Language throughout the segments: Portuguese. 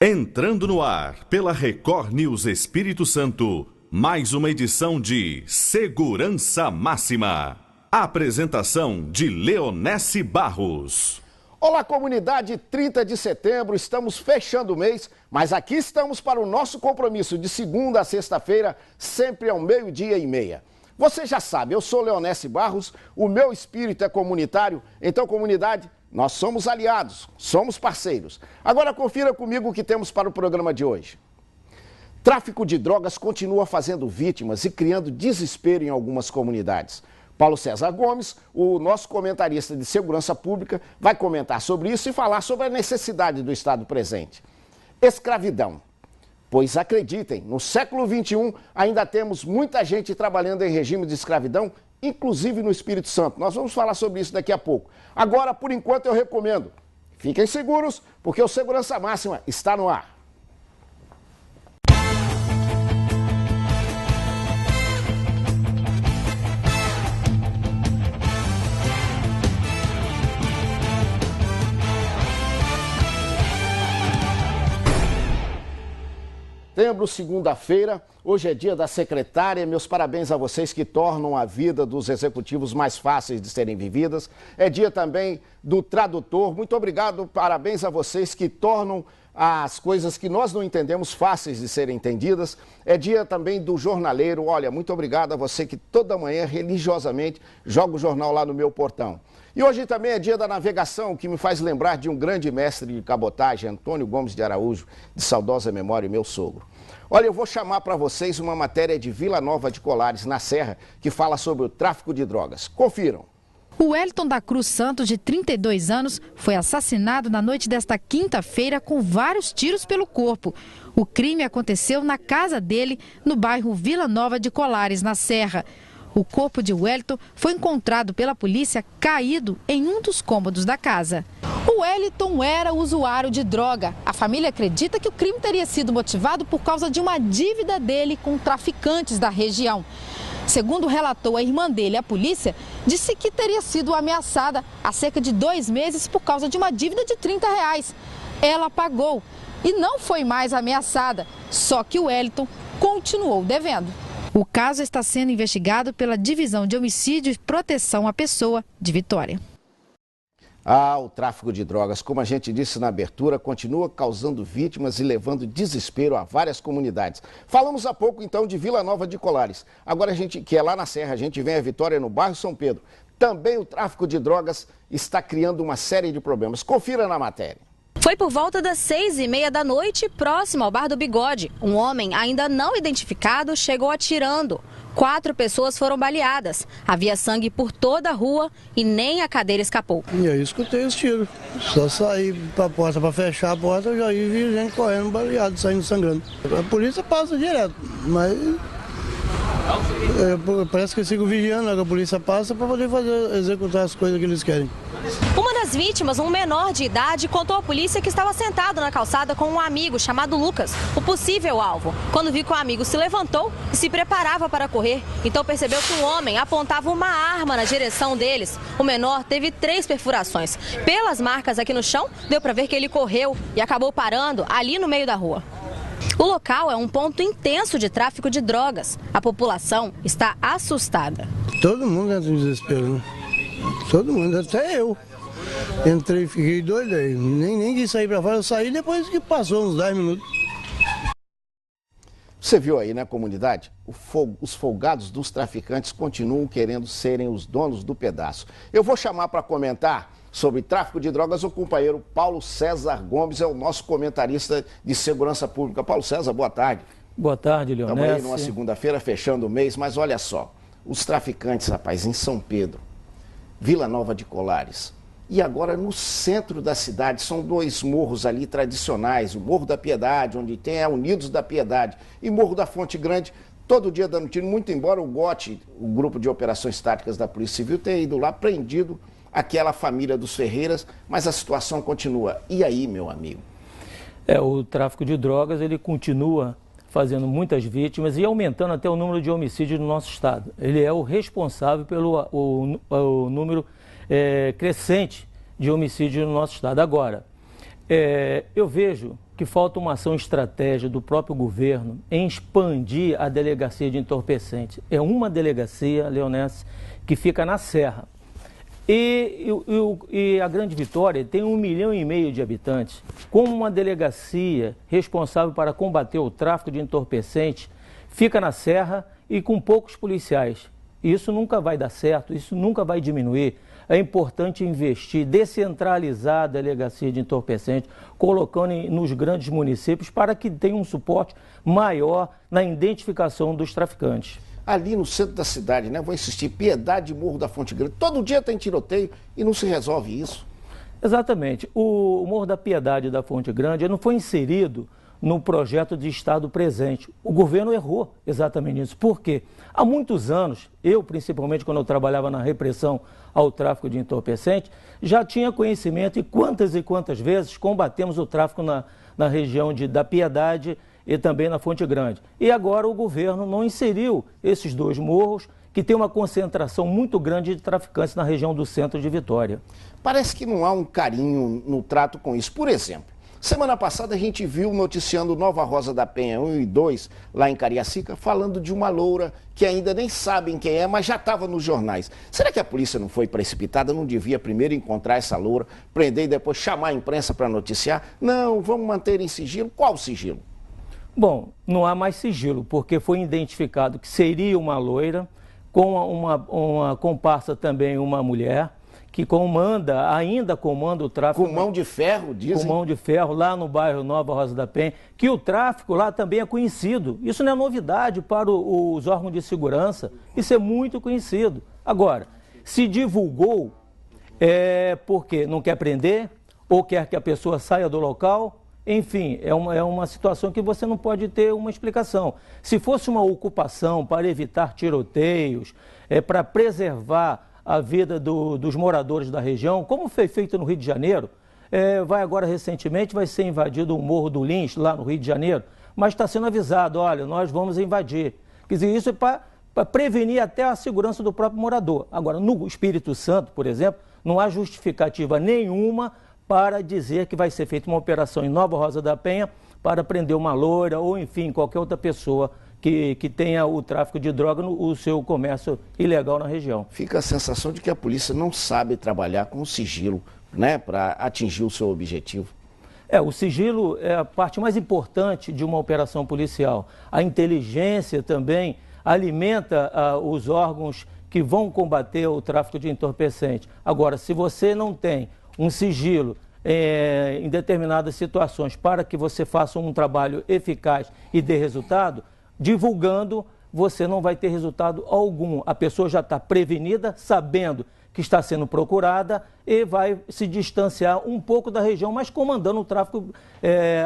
Entrando no ar pela Record News Espírito Santo, mais uma edição de Segurança Máxima. Apresentação de Leonesse Barros. Olá, comunidade, 30 de setembro, estamos fechando o mês, mas aqui estamos para o nosso compromisso de segunda a sexta-feira, sempre ao 12:30. Você já sabe, eu sou Leonesse Barros, o meu espírito é comunitário, então comunidade, nós somos aliados, somos parceiros. Agora confira comigo o que temos para o programa de hoje. Tráfico de drogas continua fazendo vítimas e criando desespero em algumas comunidades. Paulo César Gomes, o nosso comentarista de segurança pública, vai comentar sobre isso e falar sobre a necessidade do Estado presente. Escravidão. Pois acreditem, no século XXI ainda temos muita gente trabalhando em regime de escravidão, inclusive no Espírito Santo. Nós vamos falar sobre isso daqui a pouco. Agora, por enquanto, eu recomendo, fiquem seguros, porque o Segurança Máxima está no ar. Setembro, segunda-feira, hoje é dia da secretária, meus parabéns a vocês que tornam a vida dos executivos mais fáceis de serem vividas. É dia também do tradutor, muito obrigado, parabéns a vocês que tornam as coisas que nós não entendemos fáceis de serem entendidas. É dia também do jornaleiro, olha, muito obrigado a você que toda manhã religiosamente joga o jornal lá no meu portão. E hoje também é dia da navegação, que me faz lembrar de um grande mestre de cabotagem, Antônio Gomes de Araújo, de saudosa memória, meu sogro. Olha, eu vou chamar para vocês uma matéria de Vila Nova de Colares, na Serra, que fala sobre o tráfico de drogas. Confiram. O Wellington da Cruz Santos, de 32 anos, foi assassinado na noite desta quinta-feira com vários tiros pelo corpo. O crime aconteceu na casa dele, no bairro Vila Nova de Colares, na Serra. O corpo de Wellington foi encontrado pela polícia caído em um dos cômodos da casa. O Wellington era usuário de droga. A família acredita que o crime teria sido motivado por causa de uma dívida dele com traficantes da região. Segundo relatou a irmã dele, a polícia disse que teria sido ameaçada há cerca de 2 meses por causa de uma dívida de R$30. Ela pagou e não foi mais ameaçada, só que o Wellington continuou devendo. O caso está sendo investigado pela Divisão de Homicídio e Proteção à Pessoa de Vitória. O tráfico de drogas, como a gente disse na abertura, continua causando vítimas e levando desespero a várias comunidades. Falamos há pouco, então, de Vila Nova de Colares. Agora, que é lá na Serra, a gente vem a Vitória, no bairro São Pedro. Também o tráfico de drogas está criando uma série de problemas. Confira na matéria. Foi por volta das 6:30 da noite, próximo ao Bar do Bigode. Um homem ainda não identificado chegou atirando. 4 pessoas foram baleadas. Havia sangue por toda a rua e nem a cadeira escapou. E aí escutei os tiros. Só saí para a porta, para fechar a porta, eu já vi gente correndo, baleado, saindo sangrando. A polícia passa direto, mas parece que eu sigo vigiando, a polícia passa para poder executar as coisas que eles querem. Uma das vítimas, um menor de idade, contou à polícia que estava sentado na calçada com um amigo chamado Lucas, o possível alvo. Quando viu que o amigo se levantou e se preparava para correr, então percebeu que um homem apontava uma arma na direção deles. O menor teve 3 perfurações. Pelas marcas aqui no chão, deu para ver que ele correu e acabou parando ali no meio da rua. O local é um ponto intenso de tráfico de drogas. A população está assustada. Todo mundo entra em desespero, né? Todo mundo, até eu. Entrei, fiquei doido aí. Nem quis sair pra fora, eu saí depois que passou uns 10 minutos. Você viu aí na comunidade? Os folgados dos traficantes continuam querendo serem os donos do pedaço. Eu vou chamar para comentar sobre tráfico de drogas o companheiro Paulo César Gomes, é o nosso comentarista de segurança pública. Paulo César, boa tarde. Boa tarde, Leonesse. Estamos aí numa segunda-feira, fechando o mês, mas olha só, os traficantes, rapaz, em São Pedro, Vila Nova de Colares, e agora no centro da cidade, são 2 morros ali tradicionais, o Morro da Piedade, onde tem a Unidos da Piedade, e Morro da Fonte Grande, todo dia dando tiro, muito embora o GOT, o Grupo de Operações Táticas da Polícia Civil, tenha ido lá, prendido aquela família dos Ferreiras, mas a situação continua. E aí, meu amigo? O tráfico de drogas, ele continua fazendo muitas vítimas e aumentando até o número de homicídios no nosso estado. Ele é o responsável pelo o número crescente de homicídios no nosso estado. Agora, eu vejo que falta uma ação estratégica do próprio governo em expandir a delegacia de entorpecentes. É uma delegacia, Leonesse, que fica na Serra. E a Grande Vitória tem 1,5 milhão de habitantes. Como uma delegacia responsável para combater o tráfico de entorpecentes fica na Serra e com poucos policiais. Isso nunca vai dar certo, isso nunca vai diminuir. É importante investir, descentralizar a delegacia de entorpecentes, colocando nos grandes municípios para que tenha um suporte maior na identificação dos traficantes. Ali no centro da cidade, né? Vou insistir, Piedade e Morro da Fonte Grande. Todo dia tem tiroteio e não se resolve isso. Exatamente. O Morro da Piedade e da Fonte Grande não foi inserido no projeto de Estado presente. O governo errou exatamente nisso. Por quê? Há muitos anos, eu principalmente quando eu trabalhava na repressão ao tráfico de entorpecentes, já tinha conhecimento e quantas vezes combatemos o tráfico na região da Piedade e também na Fonte Grande. E agora o governo não inseriu esses dois morros, que tem uma concentração muito grande de traficantes na região do centro de Vitória. Parece que não há um carinho no trato com isso. Por exemplo, semana passada a gente viu noticiando Nova Rosa da Penha 1 e 2, lá em Cariacica, falando de uma loura que ainda nem sabem quem é, mas já estava nos jornais. Será que a polícia não foi precipitada? Não devia primeiro encontrar essa loura, prender e depois chamar a imprensa para noticiar? Não, vamos manter em sigilo. Qual sigilo? Bom, não há mais sigilo, porque foi identificado que seria uma loira, com uma comparsa também, uma mulher, que ainda comanda o tráfico. Com mão de ferro, dizem? Com mão de ferro, lá no bairro Nova Rosa da Penha, que o tráfico lá também é conhecido. Isso não é novidade para os órgãos de segurança, isso é muito conhecido. Agora, se divulgou, porque não quer prender, ou quer que a pessoa saia do local. Enfim, é uma situação que você não pode ter uma explicação. Se fosse uma ocupação para evitar tiroteios, para preservar a vida dos moradores da região, como foi feito no Rio de Janeiro, agora recentemente vai ser invadido o Morro do Lins, lá no Rio de Janeiro, mas está sendo avisado, olha, nós vamos invadir. Quer dizer, isso é para prevenir até a segurança do próprio morador. Agora, no Espírito Santo, por exemplo, não há justificativa nenhuma para dizer que vai ser feita uma operação em Nova Rosa da Penha para prender uma loira ou, enfim, qualquer outra pessoa que tenha o tráfico de droga o seu comércio ilegal na região. Fica a sensação de que a polícia não sabe trabalhar com sigilo, né, para atingir o seu objetivo. O sigilo é a parte mais importante de uma operação policial. A inteligência também alimenta os órgãos que vão combater o tráfico de entorpecentes. Agora, se você não tem um sigilo em determinadas situações para que você faça um trabalho eficaz e dê resultado, divulgando, você não vai ter resultado algum. A pessoa já está prevenida, sabendo que está sendo procurada e vai se distanciar um pouco da região, mas comandando o tráfico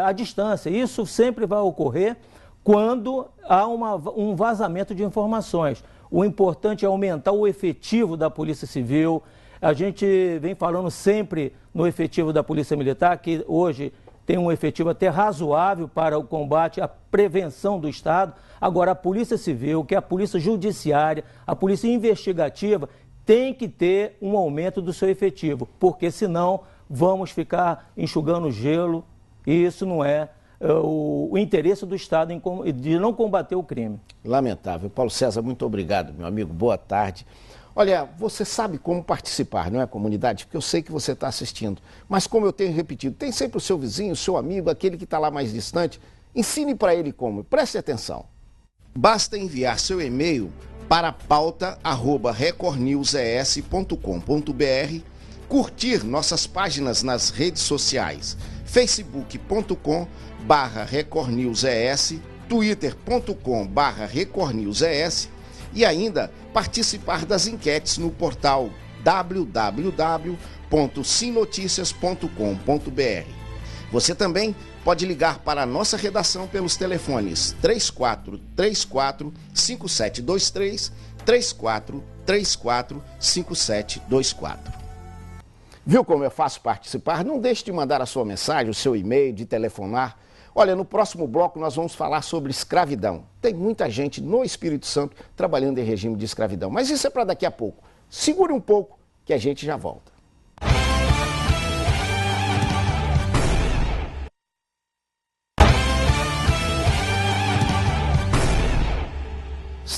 à distância. Isso sempre vai ocorrer quando há um vazamento de informações. O importante é aumentar o efetivo da Polícia Civil. A gente vem falando sempre no efetivo da Polícia Militar, que hoje tem um efetivo até razoável para o combate, a prevenção do Estado. Agora, a Polícia Civil, que é a Polícia Judiciária, a Polícia Investigativa, tem que ter um aumento do seu efetivo, porque senão vamos ficar enxugando gelo e isso não é o interesse do Estado de não combater o crime. Lamentável. Paulo César, muito obrigado, meu amigo. Boa tarde. Olha, você sabe como participar, não é, comunidade? Porque eu sei que você está assistindo. Mas como eu tenho repetido, tem sempre o seu vizinho, o seu amigo, aquele que está lá mais distante. Ensine para ele como. Preste atenção. Basta enviar seu e-mail para pauta@recordnewses.com.br, curtir nossas páginas nas redes sociais, facebook.com/recordnewses, twitter.com/recordnewses e ainda participar das enquetes no portal www.simnoticias.com.br. Você também pode ligar para a nossa redação pelos telefones 3434-5723, 3434-5724. Viu como é fácil participar? Não deixe de mandar a sua mensagem, o seu e-mail, de telefonar. Olha, no próximo bloco nós vamos falar sobre escravidão. Tem muita gente no Espírito Santo trabalhando em regime de escravidão, mas isso é para daqui a pouco. Segure um pouco que a gente já volta.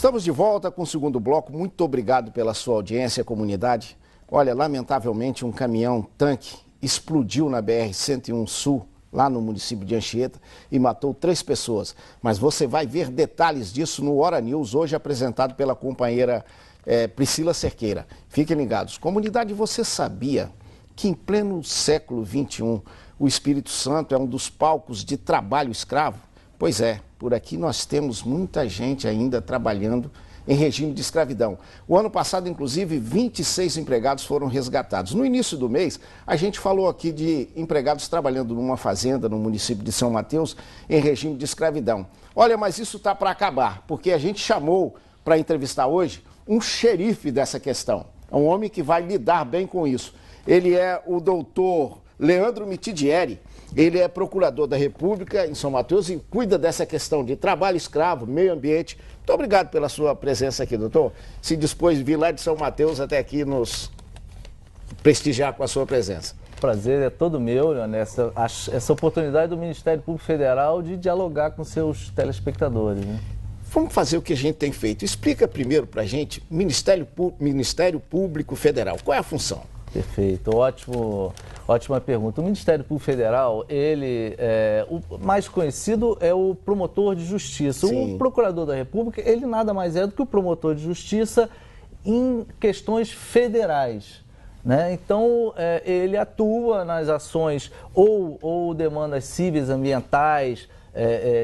Estamos de volta com o segundo bloco. Muito obrigado pela sua audiência, comunidade. Olha, lamentavelmente um caminhão-tanque explodiu na BR-101 Sul, lá no município de Anchieta, e matou 3 pessoas. Mas você vai ver detalhes disso no Hora News, hoje apresentado pela companheira Priscila Cerqueira. Fiquem ligados. Comunidade, você sabia que em pleno século XXI o Espírito Santo é um dos palcos de trabalho escravo? Pois é, por aqui nós temos muita gente ainda trabalhando em regime de escravidão. O ano passado, inclusive, 26 empregados foram resgatados. No início do mês, a gente falou aqui de empregados trabalhando numa fazenda no município de São Mateus em regime de escravidão. Olha, mas isso está para acabar, porque a gente chamou para entrevistar hoje um xerife dessa questão. É um homem que vai lidar bem com isso. Ele é o doutor Leandro Mitidieri. Ele é procurador da República em São Mateus e cuida dessa questão de trabalho escravo, meio ambiente. Muito obrigado pela sua presença aqui, doutor. Se dispôs de vir lá de São Mateus até aqui nos prestigiar com a sua presença. O prazer é todo meu, Leonel, essa oportunidade do Ministério Público Federal de dialogar com seus telespectadores, né? Vamos fazer o que a gente tem feito. Explica primeiro para a gente, Ministério Público Federal, qual é a função? Perfeito, ótima pergunta. O Ministério Público Federal, o mais conhecido é o promotor de justiça. Sim. O procurador da República, ele nada mais é do que o promotor de justiça em questões federais, né? Então, ele atua nas ações ou demandas cíveis, ambientais,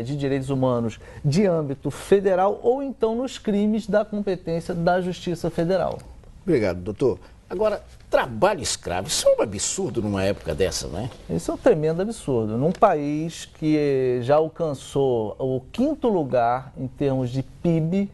de direitos humanos de âmbito federal ou então nos crimes da competência da Justiça Federal. Obrigado, doutor. Agora, trabalho escravo, isso é um absurdo numa época dessa, não é? Isso é um tremendo absurdo. Num país que já alcançou o 5º lugar em termos de PIB,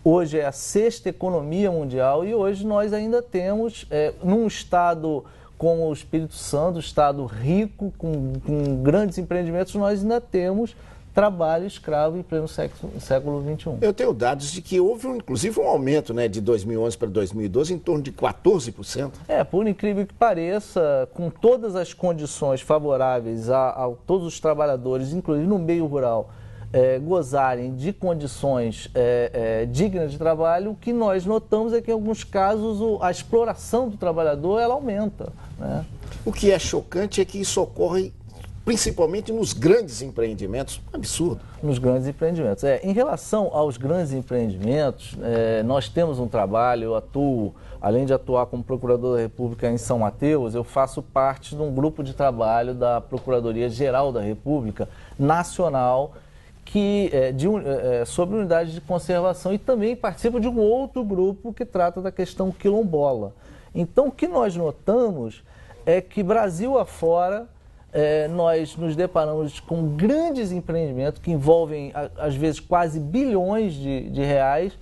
hoje é a 6ª economia mundial e hoje nós ainda temos, num estado como o Espírito Santo, um estado rico, com grandes empreendimentos, nós ainda temos trabalho escravo em pleno século XXI. Eu tenho dados de que houve, inclusive, um aumento, né, de 2011 para 2012 em torno de 14%. Por incrível que pareça, com todas as condições favoráveis a todos os trabalhadores, inclusive no meio rural, gozarem de condições dignas de trabalho, o que nós notamos é que em alguns casos a exploração do trabalhador ela aumenta, né? O que é chocante é que isso ocorre principalmente nos grandes empreendimentos. Um absurdo. Nos grandes empreendimentos. Em relação aos grandes empreendimentos, nós temos um trabalho, eu atuo, além de atuar como Procurador da República em São Mateus, eu faço parte de um grupo de trabalho da Procuradoria-Geral da República Nacional, sobre unidades de conservação, e também participo de um outro grupo que trata da questão quilombola. Então, o que nós notamos é que Brasil afora, nós nos deparamos com grandes empreendimentos que envolvem, às vezes, quase bilhões de reais,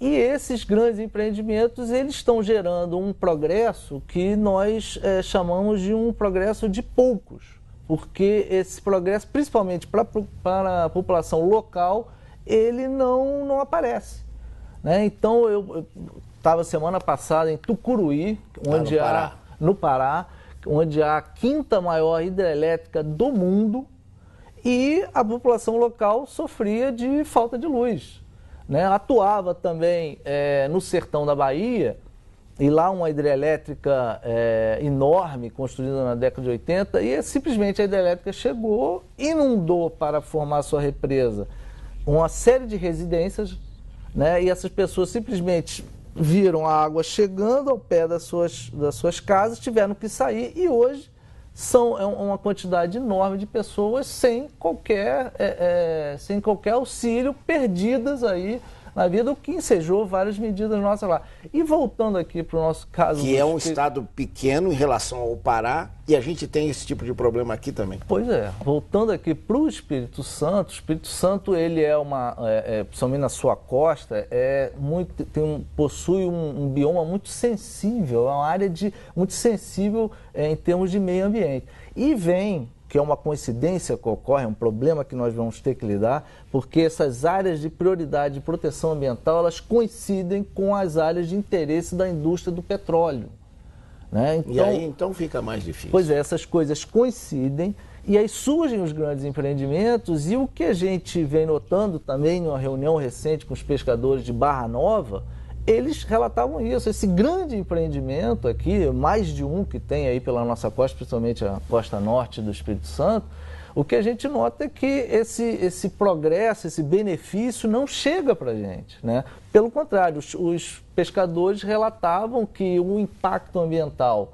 e esses grandes empreendimentos eles estão gerando um progresso que nós chamamos de um progresso de poucos, porque esse progresso, principalmente para a população local, ele não aparece, né? Então, eu estava semana passada em Tucuruí, no Pará, onde há a 5ª maior hidrelétrica do mundo, e a população local sofria de falta de luz, né? Atuava também no sertão da Bahia, e lá uma hidrelétrica enorme, construída na década de 80, e simplesmente a hidrelétrica chegou, inundou para formar sua represa uma série de residências, né? E essas pessoas simplesmente viram a água chegando ao pé das suas casas, tiveram que sair, e hoje é uma quantidade enorme de pessoas sem qualquer auxílio, perdidas aí na vida, o que ensejou várias medidas nossas lá. E voltando aqui para o nosso caso... Que é um estado pequeno em relação ao Pará, e a gente tem esse tipo de problema aqui também. Pois é, voltando aqui para o Espírito Santo ele principalmente na sua costa, possui um bioma muito sensível, é uma área muito sensível em termos de meio ambiente. E que é uma coincidência que ocorre, é um problema que nós vamos ter que lidar, porque essas áreas de prioridade de proteção ambiental, elas coincidem com as áreas de interesse da indústria do petróleo, né? Então, e aí, então, fica mais difícil. Pois é, essas coisas coincidem, E aí surgem os grandes empreendimentos, e o que a gente vem notando também numa reunião recente com os pescadores de Barra Nova, eles relatavam isso, esse grande empreendimento aqui, mais de um que tem aí pela nossa costa, principalmente a costa norte do Espírito Santo. O que a gente nota é que esse progresso, esse benefício não chega para a gente, né? Pelo contrário, os pescadores relatavam que o impacto ambiental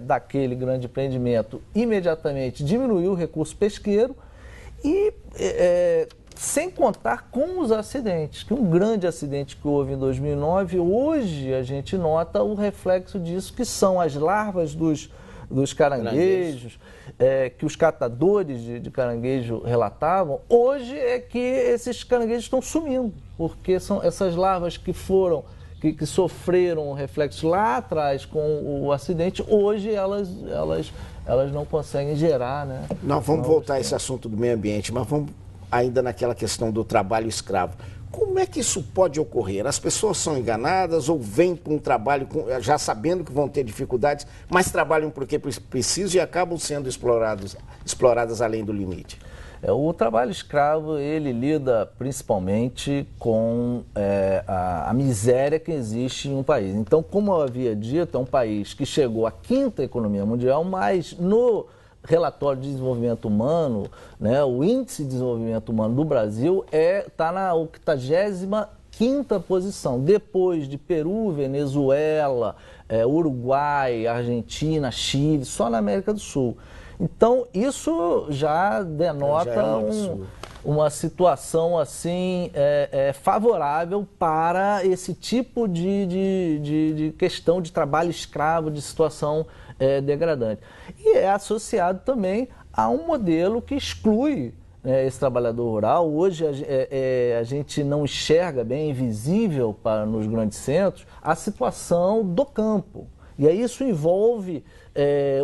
daquele grande empreendimento imediatamente diminuiu o recurso pesqueiro e sem contar com os acidentes, que um grande acidente que houve em 2009, hoje a gente nota o reflexo disso, que são as larvas dos caranguejos, que os catadores de caranguejo relatavam. Hoje é que esses caranguejos estão sumindo, porque são essas larvas que sofreram um reflexo lá atrás com o acidente, hoje elas não conseguem gerar, né? Não, vamos voltar a esse assunto do meio ambiente, mas vamos ainda naquela questão do trabalho escravo. Como é que isso pode ocorrer? As pessoas são enganadas ou vêm para um trabalho já sabendo que vão ter dificuldades, mas trabalham porque precisam e acabam sendo exploradas além do limite? O trabalho escravo, ele lida principalmente com a miséria que existe em um país. Então, como eu havia dito, é um país que chegou à 5ª economia mundial, mas no relatório de desenvolvimento humano, né, o índice de desenvolvimento humano do Brasil está na 85ª posição, depois de Peru, Venezuela, Uruguai, Argentina, Chile, só na América do Sul. Então, isso já denota uma situação assim favorável para esse tipo de questão de trabalho escravo, de situação degradante. E é associado também a um modelo que exclui esse trabalhador rural. Hoje a gente não enxerga bem, é invisível nos grandes centros, a situação do campo. E aí isso envolve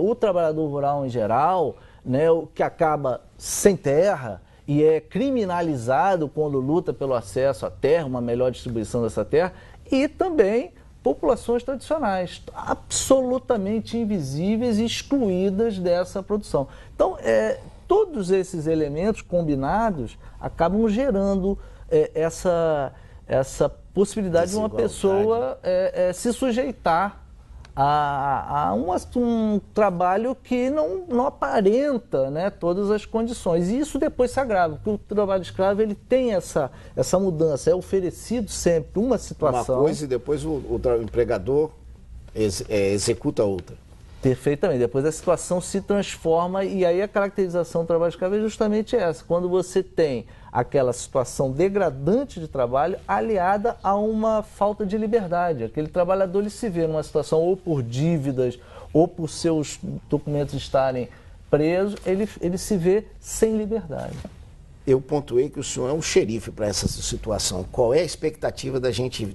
o trabalhador rural em geral, né, o que acaba sem terra e é criminalizado quando luta pelo acesso à terra, uma melhor distribuição dessa terra, e também populações tradicionais, absolutamente invisíveis e excluídas dessa produção. Então, todos esses elementos combinados acabam gerando essa possibilidade de uma pessoa se sujeitar a um trabalho que não aparenta, né, todas as condições. E isso depois se agrava, porque o trabalho escravo ele tem essa mudança, é oferecido sempre uma situação. Uma coisa e depois o empregador executa outra. Perfeitamente. Depois a situação se transforma e aí a caracterização do trabalho escravo é justamente essa. Quando você tem aquela situação degradante de trabalho aliada a uma falta de liberdade. Aquele trabalhador ele se vê numa situação ou por dívidas ou por seus documentos estarem presos, ele se vê sem liberdade. Eu pontuei que o senhor é um xerife para essa situação. Qual é a expectativa da gente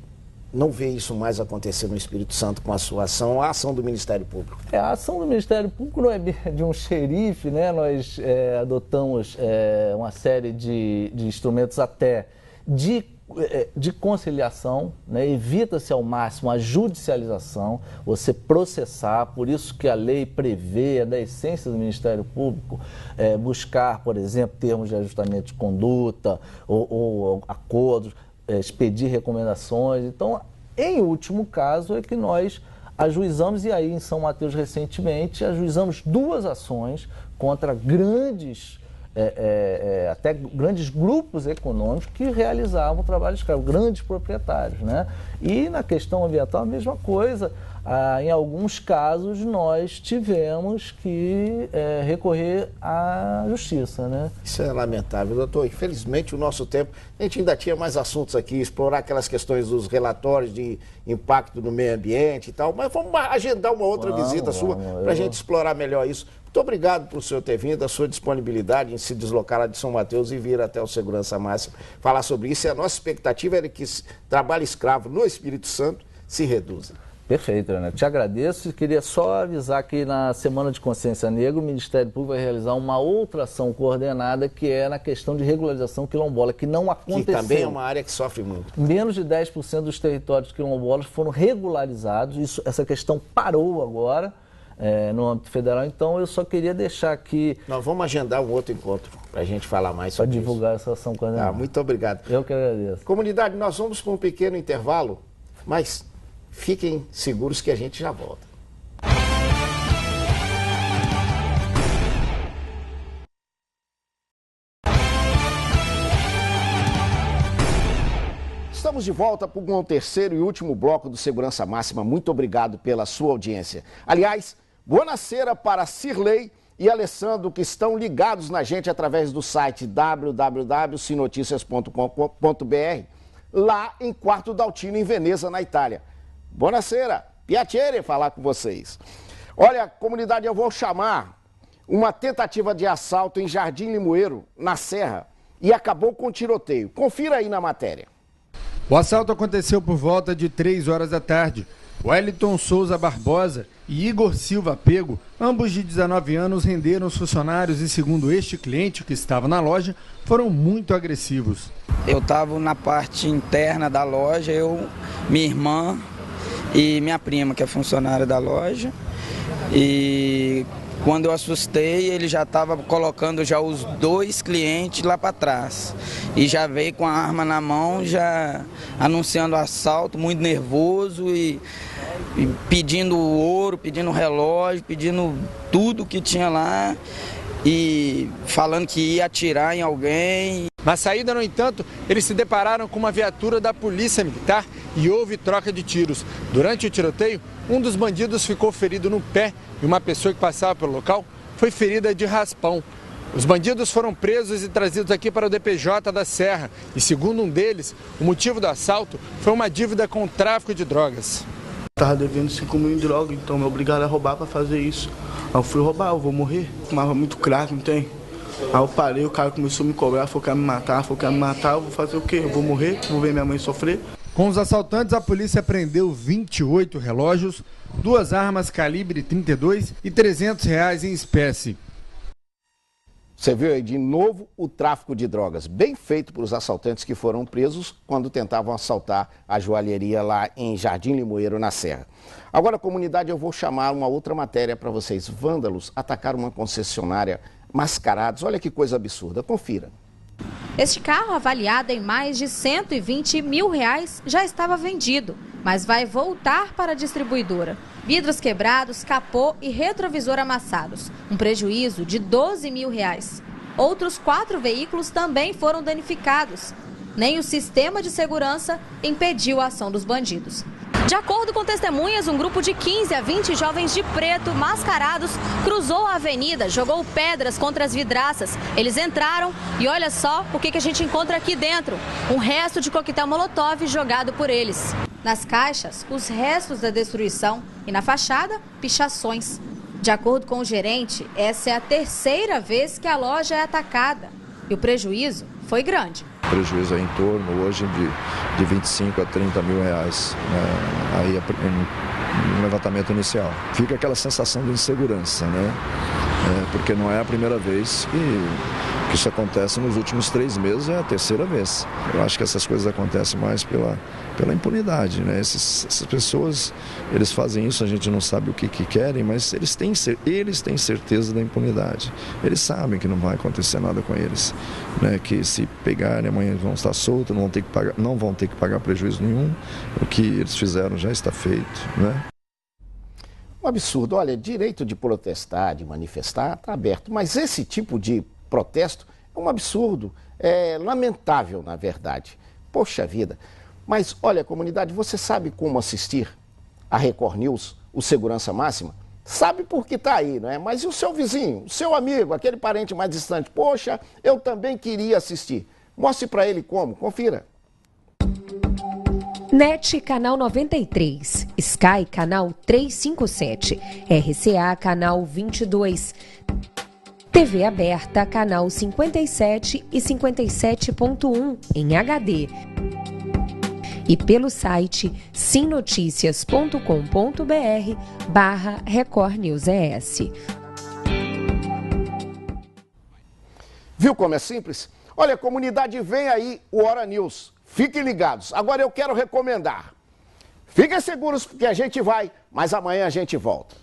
não ver isso mais acontecer no Espírito Santo com a sua ação, a ação do Ministério Público? A ação do Ministério Público não é de um xerife, né? Nós adotamos uma série de instrumentos até de conciliação, né? Evita-se ao máximo a judicialização, você processar, por isso que a lei prevê, da essência do Ministério Público, buscar, por exemplo, termos de ajustamento de conduta ou acordos, expedir recomendações. Então, em último caso, é que nós ajuizamos, e aí em São Mateus recentemente, ajuizamos 2 ações contra até grandes grupos econômicos que realizavam trabalho escravo, grandes proprietários, né? E na questão ambiental a mesma coisa. Em alguns casos nós tivemos que recorrer à justiça, né? Isso é lamentável, doutor. Infelizmente o nosso tempo, a gente ainda tinha mais assuntos aqui, explorar aquelas questões dos relatórios de impacto no meio ambiente e tal, mas vamos agendar uma outra visita sua para a gente explorar melhor isso. Muito obrigado por o senhor ter vindo, a sua disponibilidade em se deslocar lá de São Mateus e vir até o Segurança Máxima falar sobre isso. E a nossa expectativa era que esse trabalho escravo no Espírito Santo se reduza. Perfeito, Leonel. Te agradeço e queria só avisar que na Semana de Consciência Negra o Ministério Público vai realizar uma outra ação coordenada que é na questão de regularização quilombola, que não aconteceu. Que também é uma área que sofre muito. Menos de 10% dos territórios quilombolas foram regularizados, essa questão parou agora. no âmbito federal. Então, eu só queria deixar aqui... Nós vamos agendar um outro encontro para a gente falar mais sobre isso. Para divulgar essa ação coordenada. Muito obrigado. Eu que agradeço. Comunidade, nós vamos para um pequeno intervalo, mas fiquem seguros que a gente já volta. Estamos de volta para o terceiro e último bloco do Segurança Máxima. Muito obrigado pela sua audiência. Aliás, boa-noite para Cirlei e Alessandro, que estão ligados na gente através do site www.sinoticias.com.br, lá em Quarto d'Altino, em Veneza, na Itália. Buonasera, piacere falar com vocês. Olha, comunidade, eu vou chamar uma tentativa de assalto em Jardim Limoeiro, na Serra, e acabou com tiroteio. Confira aí na matéria. O assalto aconteceu por volta de 3 horas da tarde. Wellington Souza Barbosa e Igor Silva Pego, ambos de 19 anos, renderam os funcionários e, segundo este cliente que estava na loja, foram muito agressivos. Eu estava na parte interna da loja, minha irmã e minha prima, que é funcionária da loja. E quando eu assustei, ele já estava colocando já os 2 clientes lá para trás. E já veio com a arma na mão, já anunciando assalto, muito nervoso e pedindo ouro, pedindo relógio, pedindo tudo que tinha lá e falando que ia atirar em alguém. Na saída, no entanto, eles se depararam com uma viatura da Polícia Militar e houve troca de tiros. Durante o tiroteio, um dos bandidos ficou ferido no pé e uma pessoa que passava pelo local foi ferida de raspão. Os bandidos foram presos e trazidos aqui para o DPJ da Serra e, segundo um deles, o motivo do assalto foi uma dívida com o tráfico de drogas. Estava devendo 5 mil em droga, então me obrigaram a roubar para fazer isso. Aí eu fui roubar, eu vou morrer. Fumava muito crack, não tem? Aí eu parei, o cara começou a me cobrar, falou que ia me matar, eu vou fazer o quê? Eu vou morrer, vou ver minha mãe sofrer. Com os assaltantes, a polícia apreendeu 28 relógios, 2 armas calibre 32 e R$300 em espécie. Você viu aí de novo o tráfico de drogas, bem feito por os assaltantes que foram presos quando tentavam assaltar a joalheria lá em Jardim Limoeiro, na Serra. Agora, comunidade, eu vou chamar uma outra matéria para vocês. Vândalos atacaram uma concessionária mascarados. Olha que coisa absurda, confira. Este carro, avaliado em mais de 120 mil reais, já estava vendido, mas vai voltar para a distribuidora. Vidros quebrados, capô e retrovisor amassados. Um prejuízo de 12 mil reais. Outros 4 veículos também foram danificados. Nem o sistema de segurança impediu a ação dos bandidos. De acordo com testemunhas, um grupo de 15 a 20 jovens de preto, mascarados, cruzou a avenida, jogou pedras contra as vidraças. Eles entraram e olha só o que a gente encontra aqui dentro. Um resto de coquetel Molotov jogado por eles. Nas caixas, os restos da destruição e na fachada, pichações. De acordo com o gerente, essa é a 3ª vez que a loja é atacada. E o prejuízo foi grande. Prejuízo é em torno hoje de 25 a 30 mil reais, né? Aí no levantamento inicial. Fica aquela sensação de insegurança, né? Porque não é a primeira vez que isso acontece nos últimos 3 meses, é a 3ª vez. Eu acho que essas coisas acontecem mais pela impunidade, né? Essas pessoas, eles fazem isso, a gente não sabe o que querem, mas eles têm certeza da impunidade. Eles sabem que não vai acontecer nada com eles, né? Que se pegarem amanhã vão estar soltos, não vão ter que pagar prejuízo nenhum. O que eles fizeram já está feito, né? Um absurdo. Olha, direito de protestar, de manifestar, está aberto, mas esse tipo de protesto é um absurdo, é lamentável, na verdade. Poxa vida. Mas, olha, comunidade, você sabe como assistir a Record News, o Segurança Máxima? Sabe porque está aí, não é? Mas e o seu vizinho, o seu amigo, aquele parente mais distante? Poxa, eu também queria assistir. Mostre para ele como, confira. NET Canal 93, Sky Canal 357, RCA Canal 22, TV aberta Canal 57 e 57.1 em HD. E pelo site sinoticias.com.br/Record News ES. Viu como é simples? Olha, comunidade, vem aí o Hora News. Fiquem ligados. Agora eu quero recomendar. Fiquem seguros porque a gente vai, mas amanhã a gente volta.